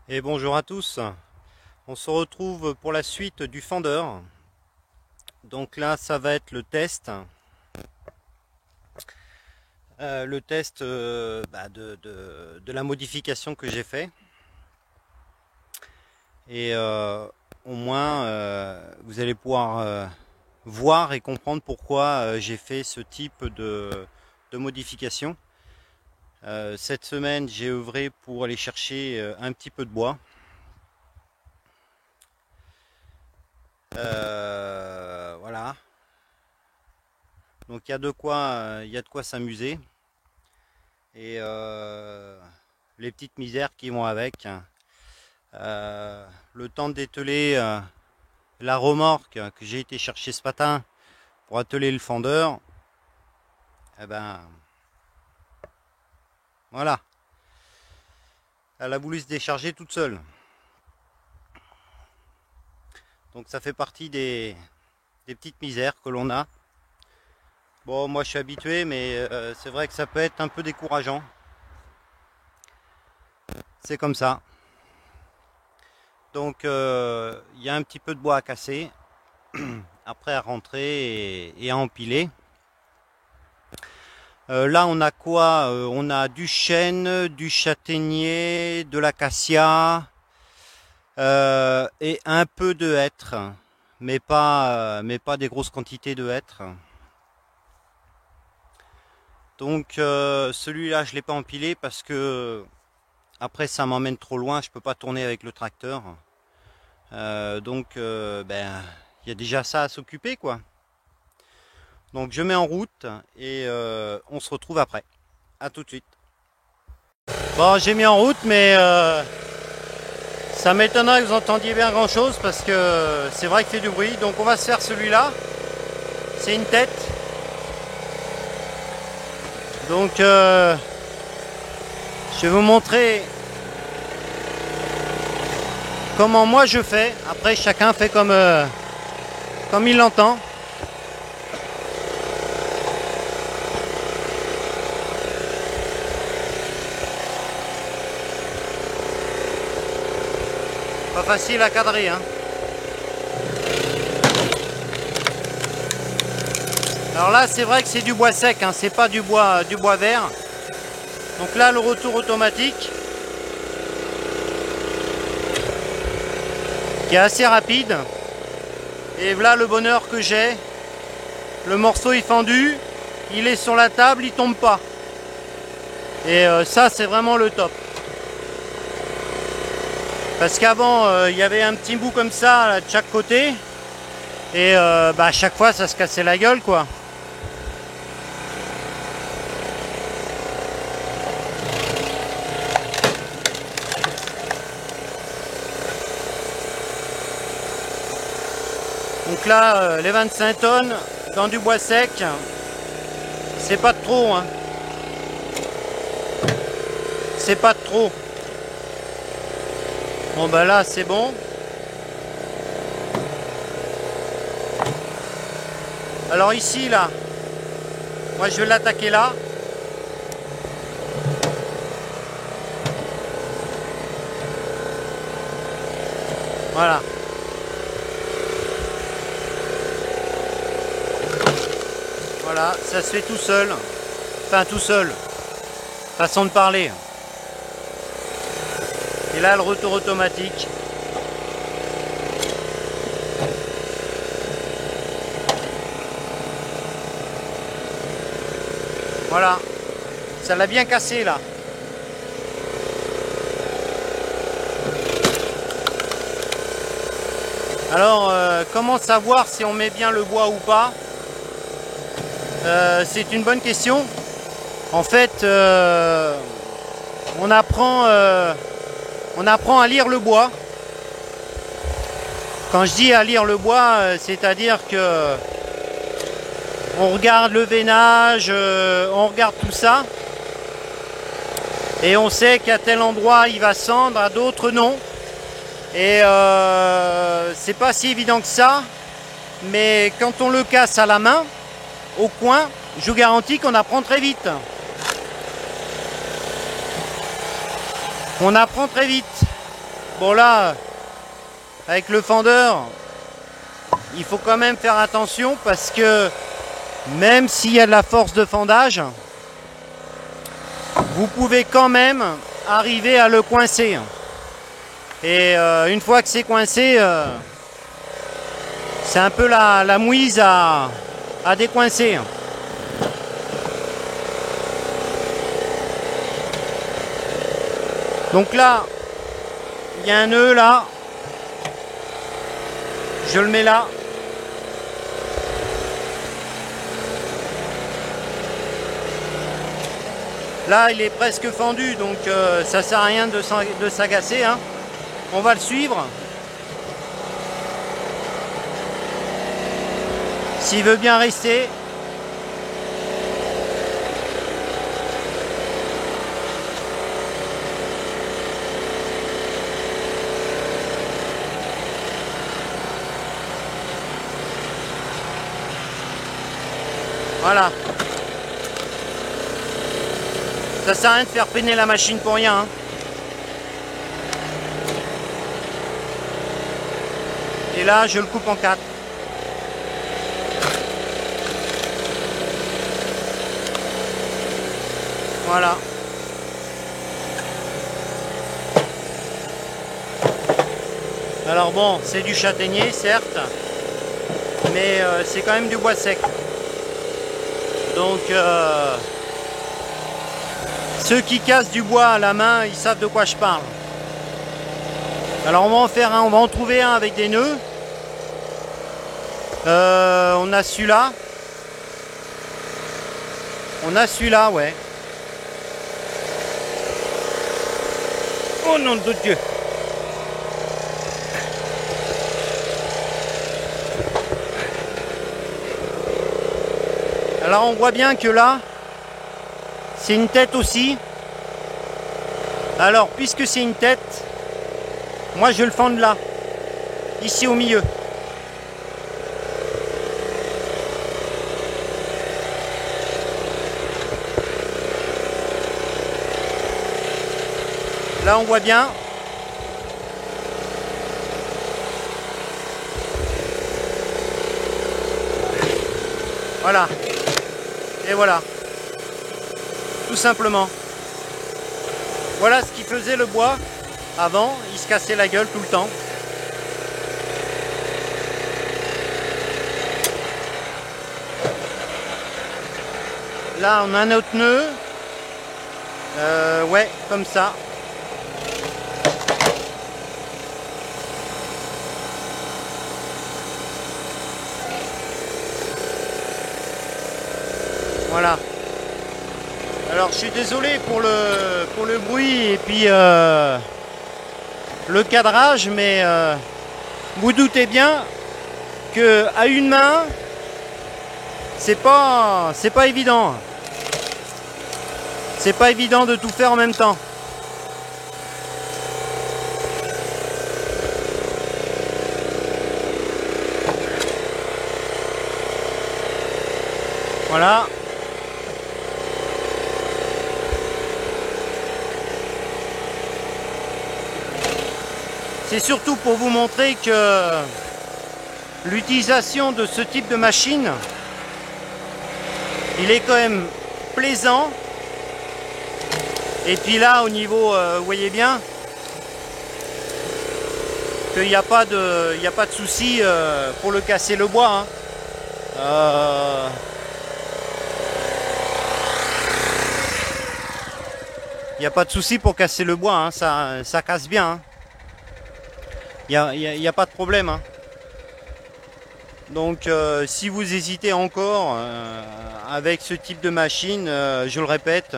Et bonjour à tous, on se retrouve pour la suite du Fender. Donc là ça va être le test de la modification que j'ai fait. Et au moins vous allez pouvoir voir et comprendre pourquoi j'ai fait ce type de modification. Cette semaine j'ai œuvré pour aller chercher un petit peu de bois. Voilà. Donc il y a de quoi s'amuser et les petites misères qui vont avec. Le temps d'ételer la remorque que j'ai été chercher ce matin pour atteler le fendeur, eh ben voilà, elle a voulu se décharger toute seule. Donc ça fait partie des petites misères que l'on a. Bon, moi je suis habitué, mais c'est vrai que ça peut être un peu décourageant. C'est comme ça. Donc il y a un petit peu de bois à casser, après à rentrer et à empiler. Là on a quoi? On a du chêne, du châtaignier, de l'acacia et un peu de hêtre, mais pas des grosses quantités de hêtre. Donc celui-là je l'ai pas empilé parce que après ça m'emmène trop loin, je peux pas tourner avec le tracteur. Donc il y a déjà ça à s'occuper quoi. Donc je mets en route et on se retrouve après. À tout de suite. Bon, j'ai mis en route, mais ça m'étonnerait que vous entendiez bien grand chose parce que c'est vrai qu'il fait du bruit. Donc on va se faire celui-là. C'est une tête. Donc je vais vous montrer comment moi je fais. Après chacun fait comme il l'entend. Pas facile à cadrer, hein. Alors là c'est vrai que c'est du bois sec, hein, c'est pas du bois vert. Donc là le retour automatique qui est assez rapide. Et voilà le bonheur que j'ai. Le morceau est fendu, il est sur la table, il tombe pas. Et ça c'est vraiment le top. Parce qu'avant il y avait un petit bout comme ça là, de chaque côté. Et à chaque fois ça se cassait la gueule quoi. Donc là les 25 tonnes dans du bois sec, c'est pas de trop, hein. C'est pas de trop. Bon bah là c'est bon. Alors ici là, moi je vais l'attaquer là. Voilà. Voilà, ça se fait tout seul. Enfin tout seul. Façon de parler. Et là le retour automatique. Voilà. Ça l'a bien cassé là. Alors comment savoir si on met bien le bois ou pas? C'est une bonne question. En fait on apprend à lire le bois. Quand je dis à lire le bois, c'est-à-dire que on regarde le veinage, on regarde tout ça. Et on sait qu'à tel endroit il va cendre, à d'autres non. Et c'est pas si évident que ça. Mais quand on le casse à la main, au coin, je vous garantis qu'on apprend très vite. On apprend très vite. Bon là, avec le fendeur, il faut quand même faire attention parce que même s'il y a de la force de fendage, vous pouvez quand même arriver à le coincer. Et une fois que c'est coincé, c'est un peu la mouise à décoincer. Donc là, il y a un nœud là. Je le mets là. Là, il est presque fendu, donc ça sert à rien de s'agacer, hein. On va le suivre. S'il veut bien rester. Voilà. Ça sert à rien de faire peiner la machine pour rien, hein. Et là, je le coupe en 4. Voilà. Alors bon, c'est du châtaignier, certes, mais c'est quand même du bois sec. Donc, ceux qui cassent du bois à la main, ils savent de quoi je parle. Alors on va en faire un, on va en trouver un avec des nœuds. On a celui-là. On a celui-là, ouais. Oh nom de Dieu. Alors on voit bien que là, c'est une tête aussi. Alors puisque c'est une tête, moi je le fende là, ici au milieu. Là on voit bien. Voilà. Et voilà. Tout simplement. Voilà ce qui faisait le bois avant. Il se cassait la gueule tout le temps. Là on a un autre nœud. Ouais, comme ça. Voilà. Alors je suis désolé pour le bruit et puis le cadrage, mais vous doutez bien que à une main c'est pas évident. C'est pas évident de tout faire en même temps. Voilà. C'est surtout pour vous montrer que l'utilisation de ce type de machine, il est quand même plaisant. Et puis là, au niveau, vous voyez bien qu'il n'y a pas de souci pour le casser le bois, hein. Il n'y a pas de souci pour casser le bois, hein. Ça casse bien, hein. Il n'y a pas de problème, hein. Donc si vous hésitez encore avec ce type de machine, je le répète,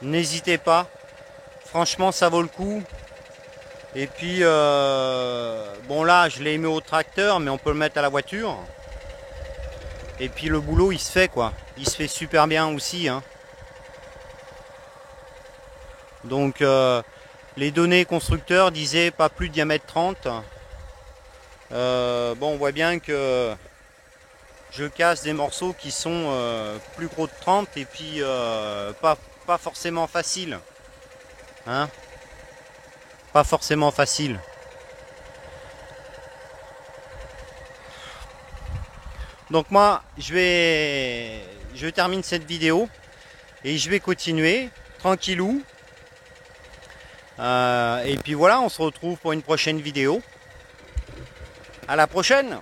n'hésitez pas. Franchement, ça vaut le coup. Et puis, bon là, je l'ai mis au tracteur, mais on peut le mettre à la voiture. Et puis le boulot, il se fait, quoi. Il se fait super bien aussi, hein. Donc, les données constructeurs disaient pas plus de diamètre 30. Bon, on voit bien que je casse des morceaux qui sont plus gros de 30 et puis pas forcément facile, hein. pas forcément facile. Donc moi, je termine cette vidéo et je vais continuer tranquillou. Et puis voilà, on se retrouve pour une prochaine vidéo. À la prochaine!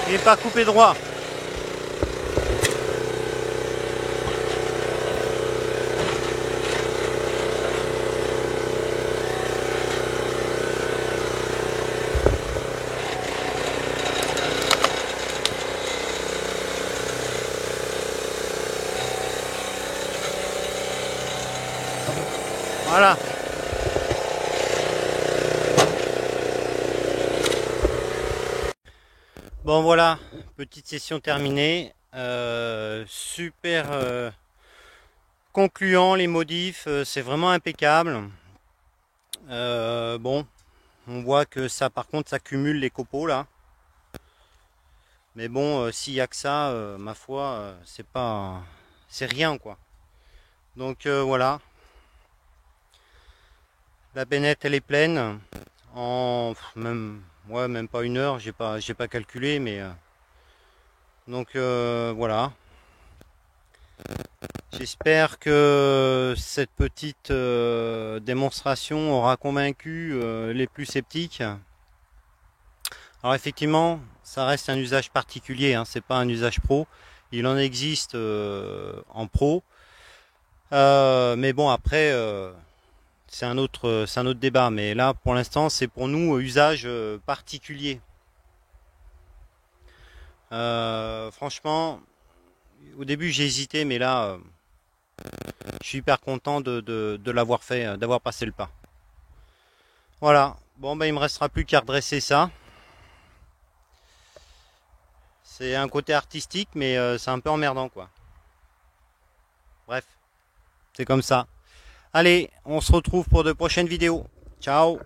Il n'est pas coupé droit. Voilà. Bon voilà, petite session terminée. Super concluant les modifs, c'est vraiment impeccable. Bon, on voit que ça par contre ça cumule les copeaux là. Mais bon, s'il y a que ça, ma foi, c'est rien quoi. Donc voilà, la bennette elle est pleine en même pas une heure, j'ai pas calculé, mais donc voilà. J'espère que cette petite démonstration aura convaincu les plus sceptiques. Alors effectivement, ça reste un usage particulier, hein, c'est pas un usage pro. Il en existe en pro, mais bon après c'est un autre débat. Mais là, pour l'instant, c'est pour nous usage particulier. Franchement, au début j'ai hésité, mais là, je suis hyper content de l'avoir fait, d'avoir passé le pas. Voilà. Bon, ben il me restera plus qu'à redresser ça. C'est un côté artistique, mais c'est un peu emmerdant, quoi. Bref, c'est comme ça. Allez, on se retrouve pour de prochaines vidéos. Ciao!